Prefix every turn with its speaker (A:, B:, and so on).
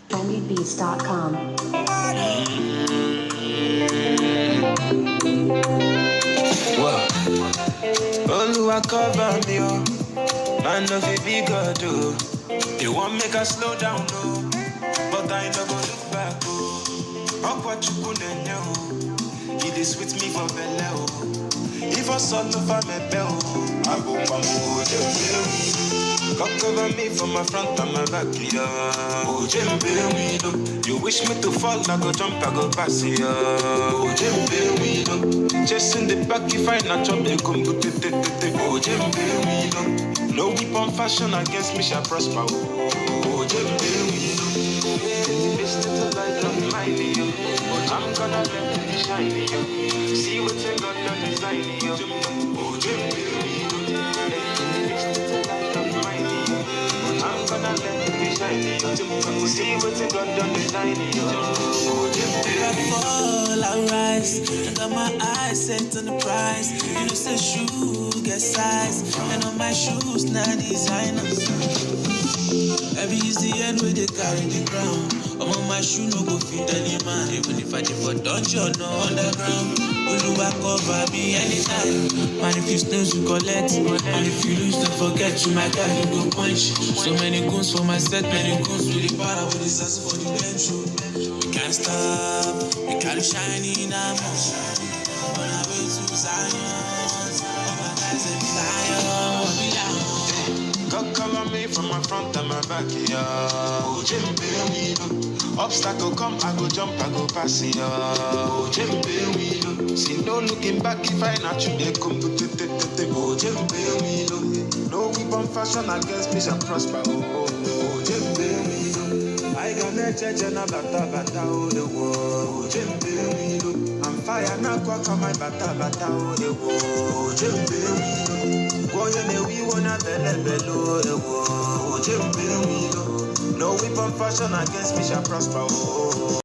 A: trendybeats.com.
B: Whoa. Oluwa cover me, oh. Man of a big God, oh. They want make us slow down, oh. But I never look back, oh. What you couldn't know. It is with me for belly, oh. If I saw no for me bell, I go from come cover me from my front and my back, yeah. Oh, Jembe, you wish me to fall, I go jump, I go pass, yeah. Oh, Jembe, chasing the back, if I not jump, they come to oh, Jembe, no weapon fashion against me shall prosper, oh, Jembe, this little light of mine, yo. I'm gonna let it shine, yo. See what's in God done design, yo. Oh, Jimmy, this little light of mine, yo. I'm gonna let it shine, yo. See what's in God done design, yo. Oh, Jimmy,
C: I fall, I rise. I got my eyes set on the prize. You know, say shoe get size, and on my shoes now designers. Every is the end where they carry the crown. I'm on my shoe, no go feed any man. Even if I did for dungeon or underground. Oluwa cover me anytime. Man, if you snooze, you collect. And if you lose, don't forget you, my guy, you go punch. So many goons for my set, many goons with the power, with the sass for the bench. We can't stop, we carry shining our motion. On our way to Zion. All my guys, they be lion, we lion.
B: God cover me from my front and my back, yeah. Oh, Jimbe, obstacle come, I go jump, I go pass, yeah. Oh, Jimbe, see no looking back if I not you, they come to oh, Jimbe, no weapon fashion against me shall prosper, oh, Jimbe, I got a judge and a bata, oh, the world, Jimbe, I'm fire, now quack on my bata, oh, the world, Jimbe, we wanna below, no weapon fashion against me shall prosper.